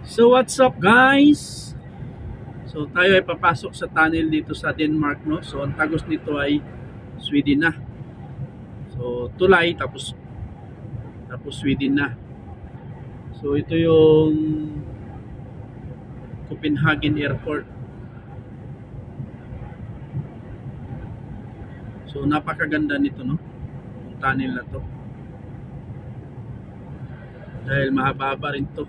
So what's up guys? So tayo ay papasok sa tunnel dito sa Denmark, no? So ang tagos nito ay Sweden na. So tulay tapos Sweden na. So ito yung Copenhagen Airport. So napakaganda nito, no? Yung tunnel na to. Dahil mahaba-haba rin to.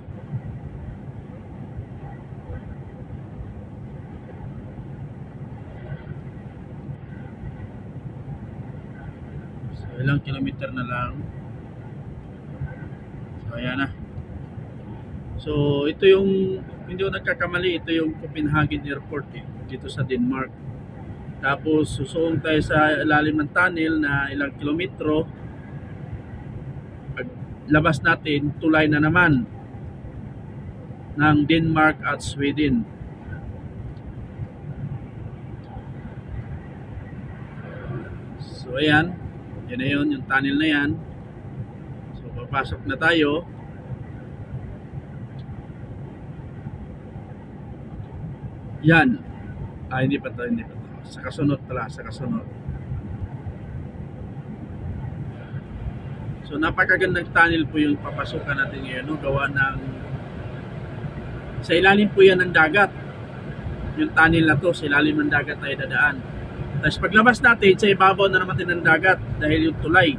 Ilang kilometer na lang. So ayan na. So ito yung, hindi ko nagkakamali, ito yung Copenhagen Airport dito sa Denmark. Tapos susuong tayo sa ilalim ng tunnel na ilang kilometro. Pag labas natin, tulay na naman ng Denmark at Sweden. So ayan, yan na yun, yung tunnel na yan. So papasok na tayo. Yan. Hindi pa to. Sa kasunod pala, sa kasunod. So napakagandang tunnel po yung papasukan natin ngayon, no? Gawa ng, sa ilalim po yan ng dagat. Yung tunnel na to, sa ilalim ng dagat tayo dadaan. Tapos paglabas natin, sa ibabaw na naman din ng dagat dahil yung tulay.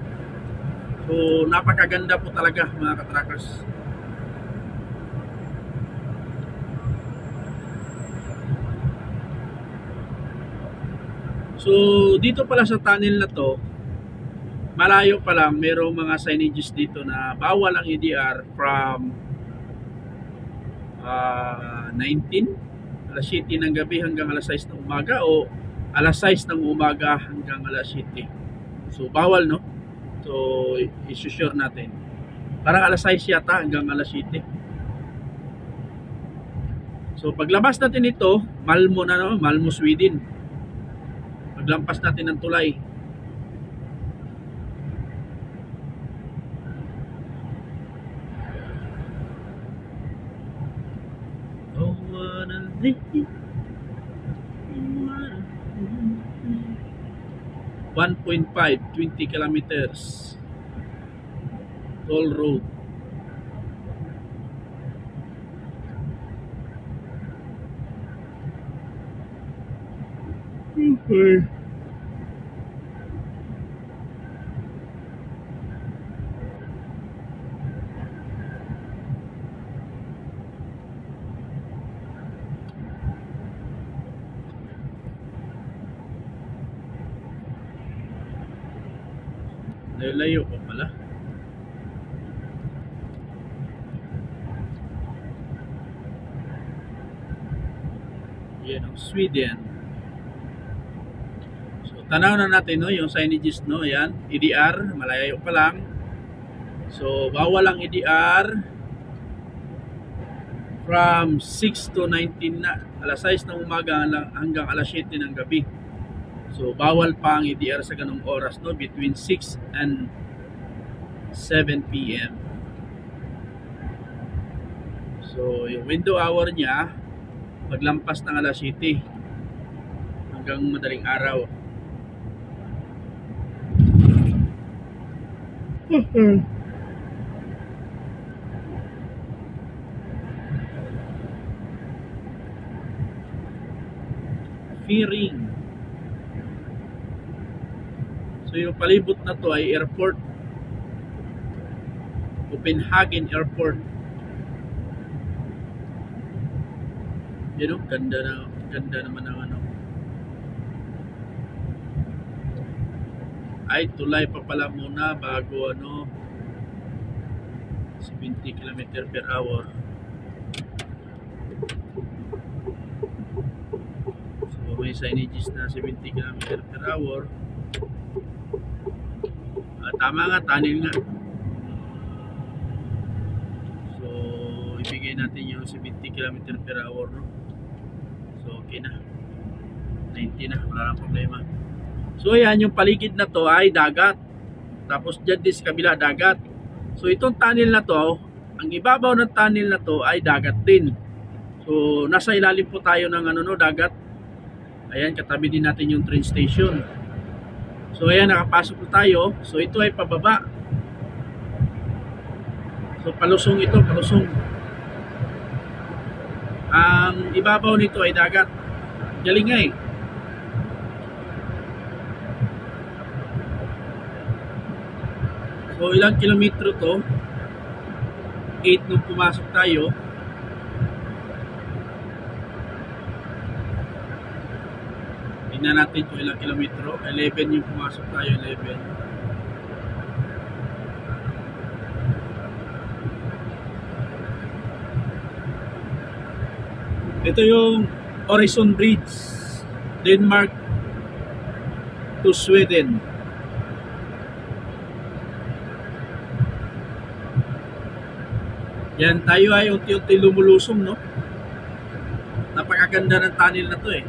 So napakaganda po talaga mga katrackers. So dito pala sa tunnel na to, malayo pa lang, merong mga signages dito na bawal ang EDR from 19, alas 7 ng gabi hanggang alas 6 ng umaga, o alas 6 ng umaga hanggang alas 7. So bawal, no? So isusure natin. Parang alas 6 yata hanggang alas 7. So paglabas natin ito, Malmo na, no? Malmo, Sweden. Paglampas natin ng tulay. Oh, what a day. 1.5, 20 kilometers toll road. Okay. Layo pa pala. Yan ang Sweden. So tanaw na natin, no, yung signages, no, yan, EDR, malayo pa lang. So bawal ang EDR from 6 to 19 na, alas 6 ng umaga hanggang alas 7 ng gabi. So bawal pa ang EDR sa ganung oras, no, between 6 and 7 PM. So yung window hour niya, maglampas ng alas 7 hanggang madaling araw. Fearing. So yung palibot na to ay airport, Copenhagen Airport. Yan, oh, ganda naman ng ano. Ay, tulay pa pala muna bago ano, 70 km per hour. So may signages na 70 km per hour. Tama nga, tunnel nga. So ibigay natin yung 70 km per hour, no? So okay na, 90 na, wala nang problema. So ayan, yung paligid na to ay dagat. Tapos dyan din sa kabila dagat. So itong tunnel na to, ang ibabaw ng tunnel na to ay dagat din. So nasa ilalim po tayo ng dagat. Ayan, katabi din natin yung train station. So ayan, nakapasok po tayo. So ito ay pababa. So palusong ito, palusong. Ang ibabaw nito ay dagat. Galing nga eh. So ilang kilometro to? 8 nung pumasok tayo. Tingnan natin kung ilang kilometro. 11 yung pumasok tayo, 11. Ito yung Horizon Bridge, Denmark to Sweden. Yan, tayo ay unti-unti lumulusong, no? Napakaganda ng tunnel na to eh.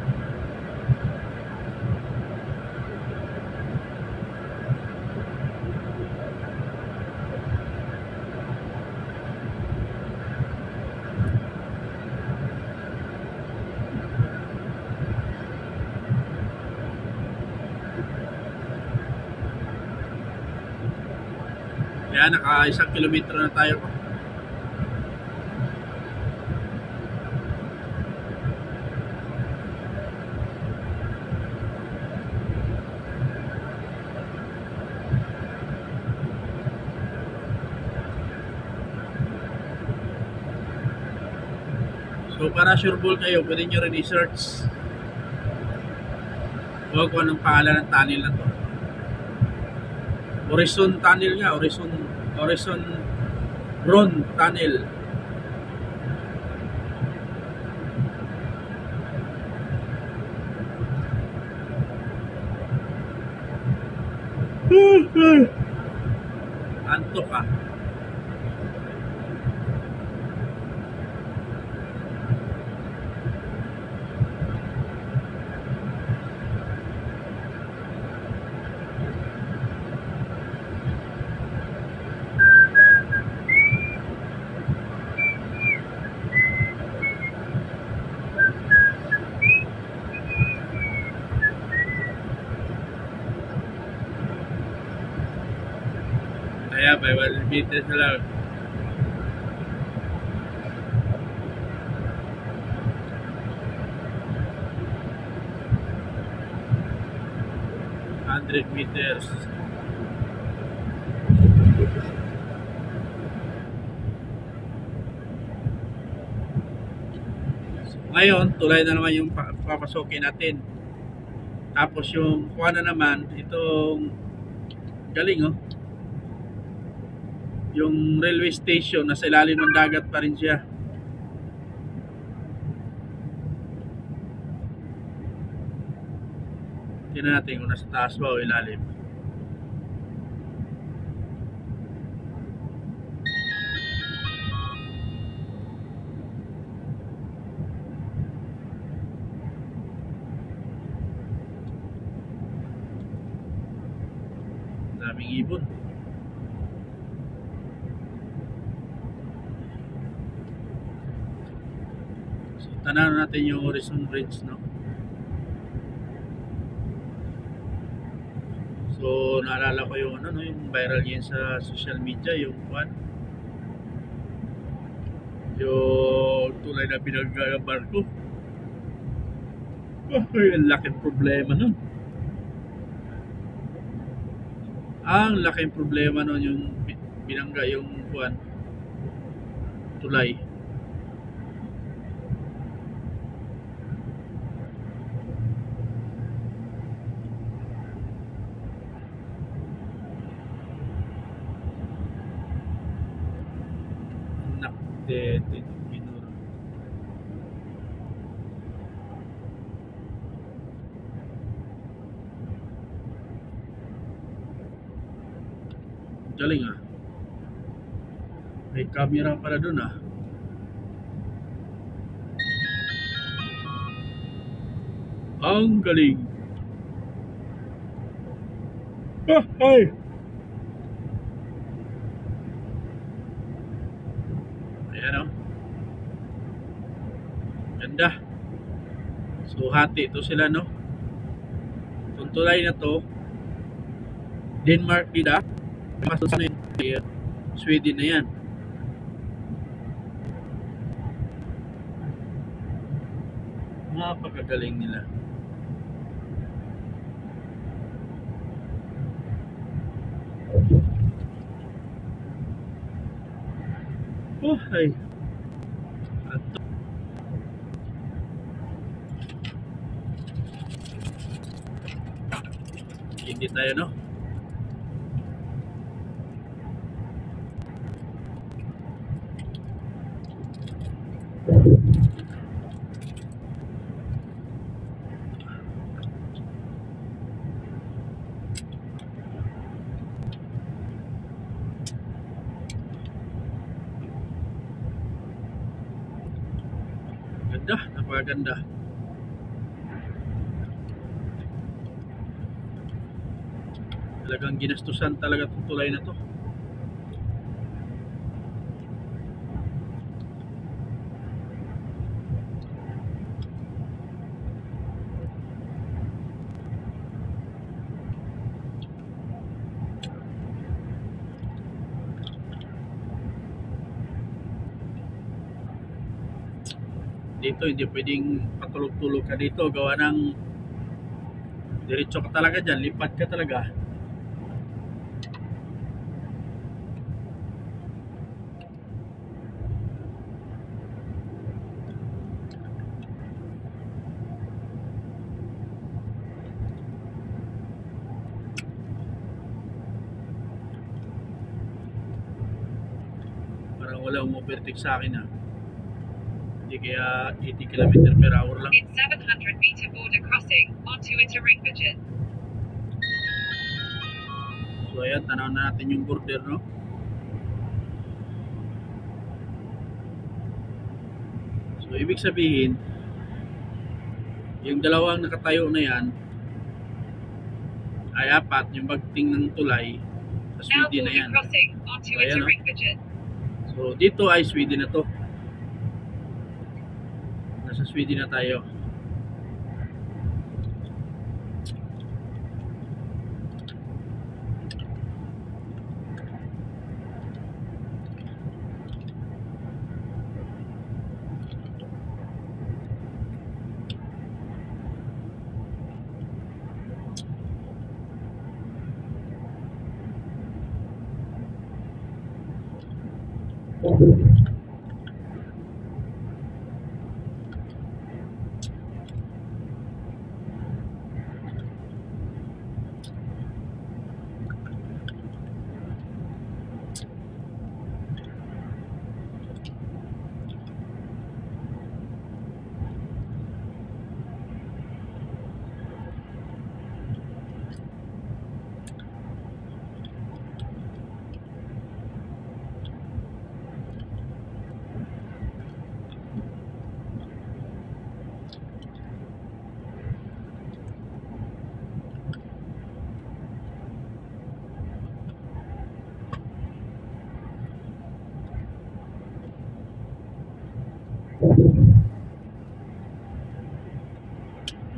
Yan, naka 1 kilometro na tayo. So para sure ball kayo, pwede nyo rin i-search kung anong pangalan ng tunnel na to. Horizon Tunnel nga, Horizon Ron Tunnel. Antok ah. Kaya may 1 meters na lang. meters. Ngayon, tulay na naman yung papasokin natin. Tapos yung kuha na naman, itong galing oh. Yung railway station, nasa ilalim ng dagat pa rin siya. Tingnan natin kung nasa taas ba o ilalim. Daming ibon. So, tanaw natin yung Horizon Bridge, no? So, naalala ko yung yung viral yun sa social media, yung yung tulay na pinag-barko ko. Ang laking problema nun. Ang laking problema nun yung binangga yung tulay. Galing ah. May camera pala dun ah. Ang galing. Ay. Ganda. So hati ito sila, no? Itong tulay na to, Denmark dida. Mas sa Sweden na yan. Napakagaling nila. Oh, ay. Ato. Hindi tayo, no? Ganda, napakaganda. Talagang ginastusan talaga itong tulay na to. Dito hindi pwedeng patulog-tulog ka dito, gawa ng diretso ka talaga dyan, lipat ka talaga. Parang wala umupertik sa akin, ha. Hindi kaya 80 km per hour lang. It's 700 meter border crossing onto Ytterringviken. So ayan, tanaw na natin yung border, no? So ibig sabihin, yung dalawang nakatayo na yan ay apat, yung bagting ng tulay sa Now Sweden na border yan. crossing onto Ayan, no? Ytterringviken. So dito ay Sweden na to. Nasa Sweden na tayo.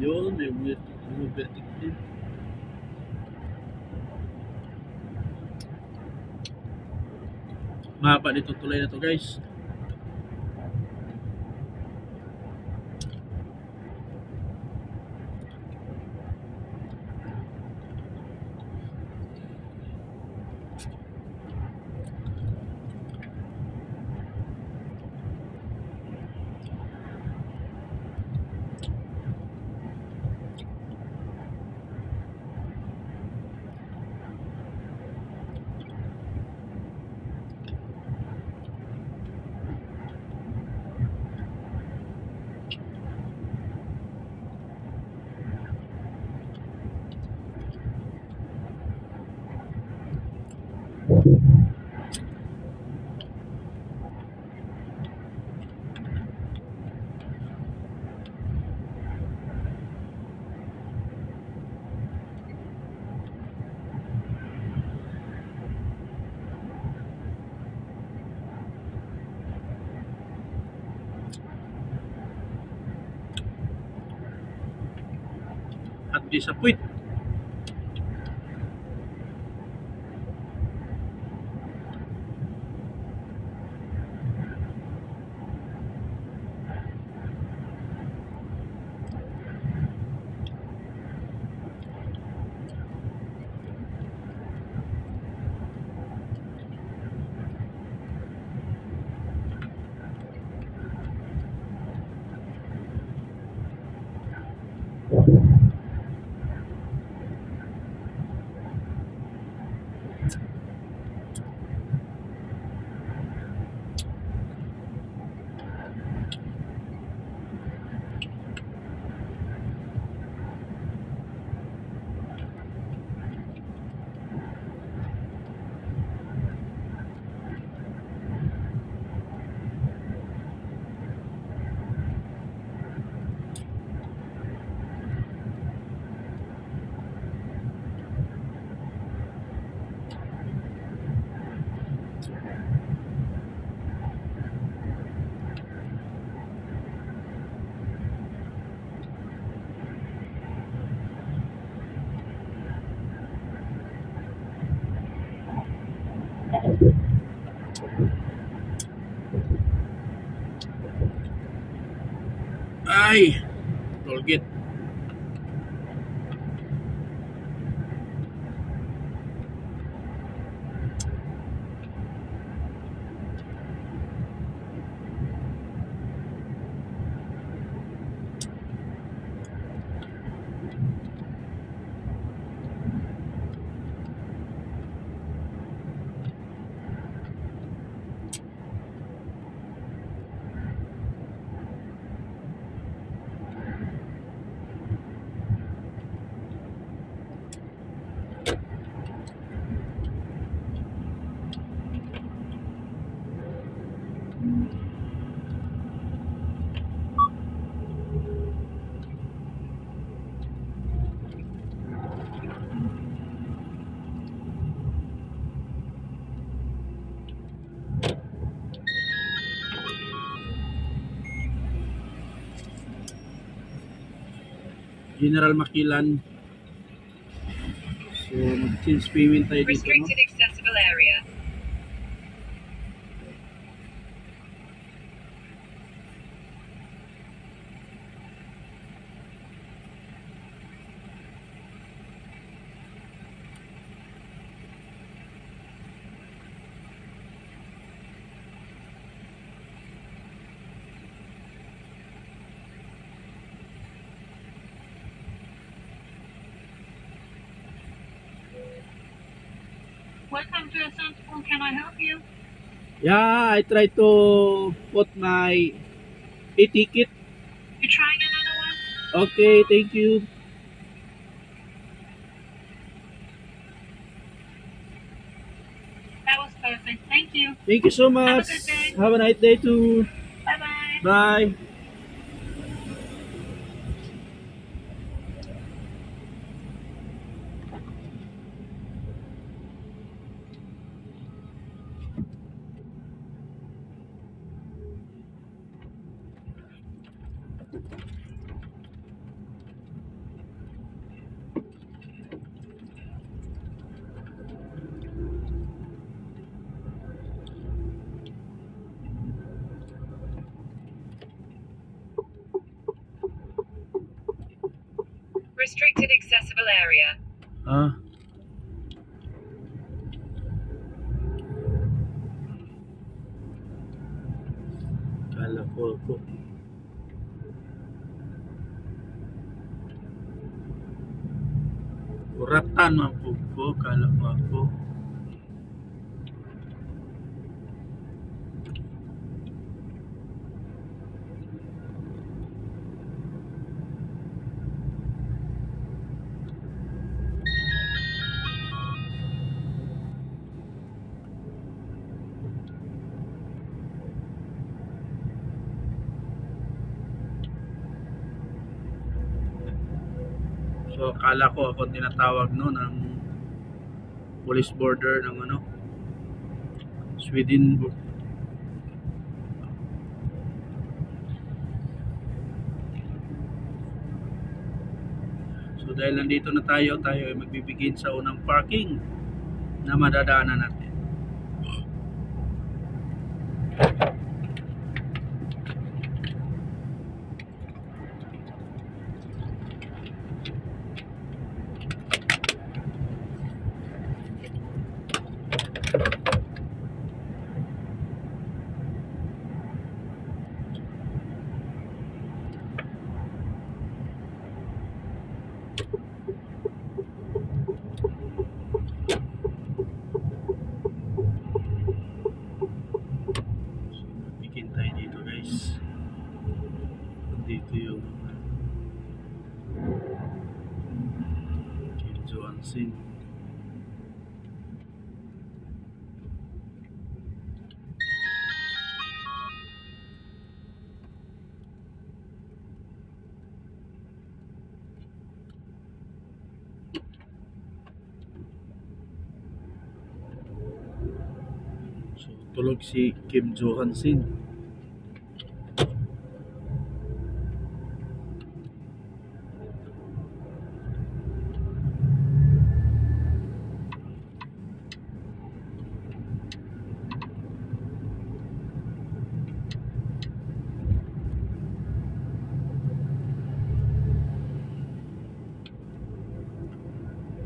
Yun, may vertic din. Mahaba nito tulay na to, guys. di sa puwit. Ay, tollgate. General Makilan. So, mag-change payment tayo dito, no? Restricted accessible area. Welcome to Asante. Can I help you? Yeah, I try to put my e-ticket. You're trying another one? Okay, thank you. That was perfect. Thank you. Thank you so much. Have a good day. Have a nice day too. Bye-bye. Bye. Restricted accessible area. Ah. Kala ko. Uratan man po ko. Kala ko ako. So, akala ko ako tinatawag no ng police border ng ano, Sweden. So, So dahil nandito na tayo ay magbibigin sa unang parking na madadaanan natin. Dito yung Kim Johnson. So tulog si Kim Johansin.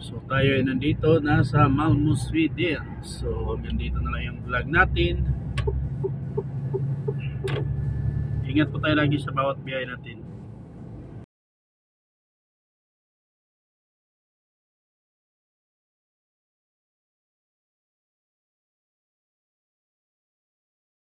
So tayo ay nandito nasa Malmö, Sweden. So hanggang dito na lang yung vlog natin. Ingat po tayo lagi sa bawat biyahe natin.